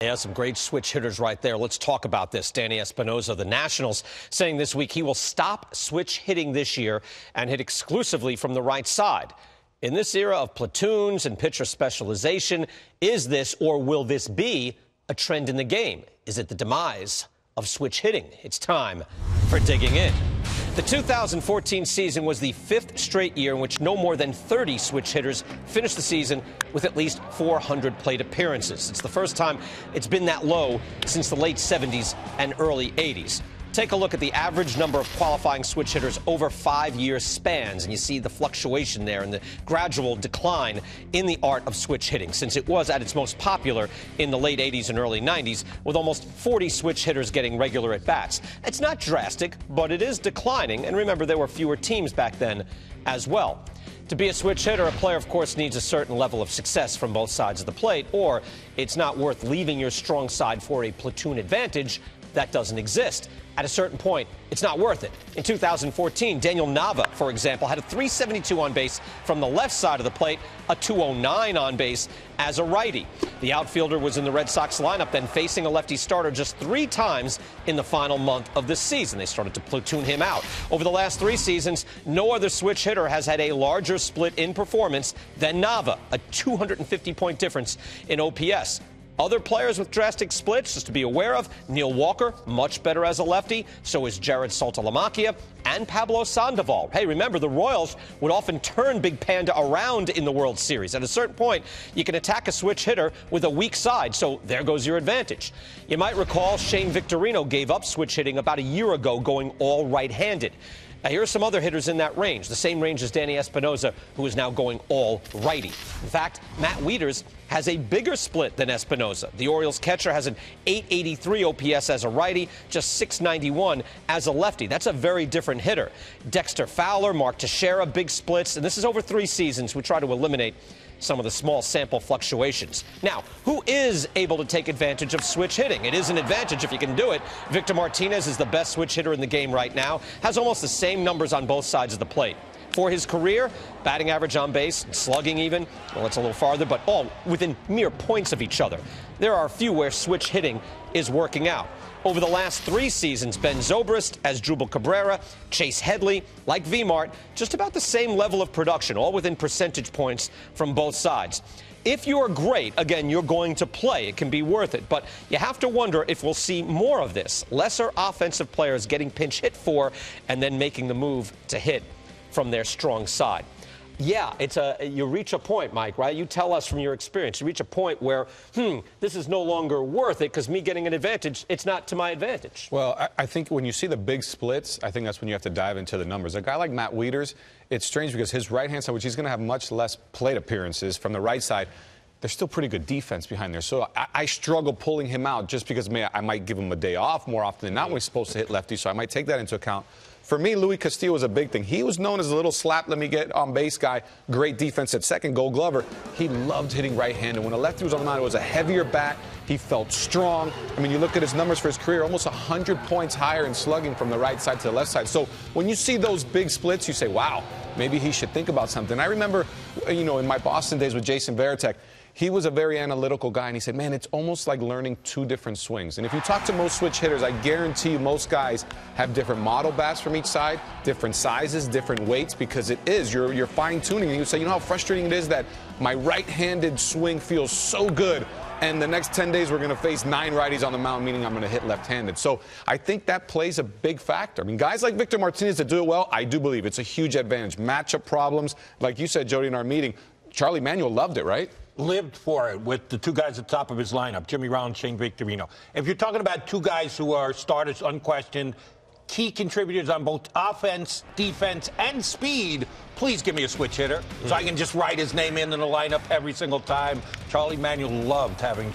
Yeah, some great switch hitters right there. Let's talk about this. Danny Espinosa, the Nationals, saying this week he will stop switch hitting this year and hit exclusively from the right side. In this era of platoons and pitcher specialization, is this or will this be a trend in the game? Is it the demise of switch hitting? It's time for Digging In. The 2014 season was the fifth straight year in which no more than 30 switch hitters finished the season with at least 400 plate appearances. It's the first time it's been that low since the late 70s and early 80s. Take a look at the average number of qualifying switch hitters over 5-year spans, and you see the fluctuation there and the gradual decline in the art of switch hitting, since it was at its most popular in the late 80s and early 90s, with almost 40 switch hitters getting regular at-bats. It's not drastic, but it is declining, and remember, there were fewer teams back then as well. To be a switch hitter, a player, of course, needs a certain level of success from both sides of the plate, or it's not worth leaving your strong side for a platoon advantage that doesn't exist. At a certain point, it's not worth it. In 2014, Daniel Nava, for example, had a .372 on base from the left side of the plate, a .209 on base as a righty. The outfielder was in the Red Sox lineup, then facing a lefty starter just 3 times in the final month of the season. They started to platoon him out. Over the last 3 seasons, no other switch hitter has had a larger split in performance than Nava, a 250-point difference in OPS. Other players with drastic splits, just to be aware of, Neil Walker, much better as a lefty. So is Jared Saltalamacchia and Pablo Sandoval. Hey, remember, the Royals would often turn Big Panda around in the World Series. At a certain point, you can attack a switch hitter with a weak side, so there goes your advantage. You might recall Shane Victorino gave up switch hitting about a year ago, going all right-handed. Now, here are some other hitters in that range, the same range as Danny Espinosa, who is now going all righty. In fact, Matt Wieters has a bigger split than Espinosa. The Orioles catcher has an .883 OPS as a righty, just .691 as a lefty. That's a very different hitter. Dexter Fowler, Mark Teixeira, big splits, and this is over 3 seasons. We try to eliminate some of the small sample fluctuations. Now, who is able to take advantage of switch hitting? It is an advantage if you can do it. Victor Martinez is the best switch hitter in the game right now, has almost the same numbers on both sides of the plate. For his career, batting average on base, slugging even, well, it's a little farther, but all within mere points of each other. There are a few where switch hitting is working out. Over the last 3 seasons, Ben Zobrist, Asdrubal Cabrera, Chase Headley, like V-Mart, just about the same level of production, all within percentage points from both sides. If you're great, again, you're going to play. It can be worth it. But you have to wonder if we'll see more of this. Lesser offensive players getting pinch hit for and then making the move to hit from their strong side. Yeah, you reach a point, Mike, right? You tell us from your experience. You reach a point where, this is no longer worth it because me getting an advantage, it's not to my advantage. Well, I think when you see the big splits, I think that's when you have to dive into the numbers. A guy like Matt Wieters, it's strange because his right-hand side, which he's going to have much less plate appearances from the right side, there's still pretty good defense behind there. So I struggle pulling him out just because I might give him a day off more often than not when he's supposed to hit lefty, so I might take that into account. For me, Luis Castillo was a big thing. He was known as a little slap, let me get on base guy, great defense at second, Gold Glover. He loved hitting right-handed. When a lefty was on the mound, it was a heavier bat. He felt strong. I mean, you look at his numbers for his career, almost 100 points higher in slugging from the right side to the left side. So when you see those big splits, you say, wow, maybe he should think about something. I remember, in my Boston days with Jason Varitek, he was a very analytical guy, and he said, man, it's almost like learning 2 different swings. And if you talk to most switch hitters, I guarantee you most guys have different model bats from each side, different sizes, different weights, because it is. You're fine-tuning, and you say, how frustrating it is that my right-handed swing feels so good, and the next 10 days we're going to face 9 righties on the mound, meaning I'm going to hit left-handed. So I think that plays a big factor. I mean, guys like Victor Martinez that do it well, I do believe it's a huge advantage. Matchup problems, like you said, Jody, in our meeting, Charlie Manuel loved it, right? Lived for it with the 2 guys at the top of his lineup, Jimmy Rollins, Shane Victorino. If you're talking about 2 guys who are starters unquestioned, key contributors on both offense, defense, and speed, please give me a switch hitter so I can just write his name in the lineup every single time. Charlie Manuel loved having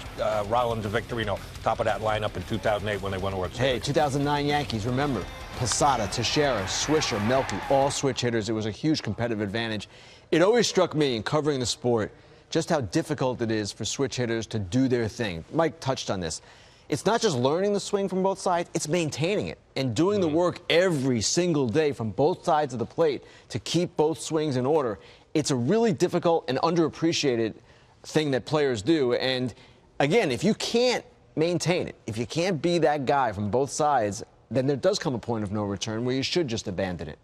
Rollins and Victorino top of that lineup in 2008 when they won the World Series. Hey, 2009 Yankees, remember, Posada, Teixeira, Swisher, Melky, all switch hitters. It was a huge competitive advantage. It always struck me in covering the sport just how difficult it is for switch hitters to do their thing. Mike touched on this. It's not just learning the swing from both sides, it's maintaining it and doing the work every single day from both sides of the plate to keep both swings in order. It's a really difficult and underappreciated thing that players do. And again, if you can't maintain it. If you can't be that guy from both sides, then there does come a point of no return where you should just abandon it.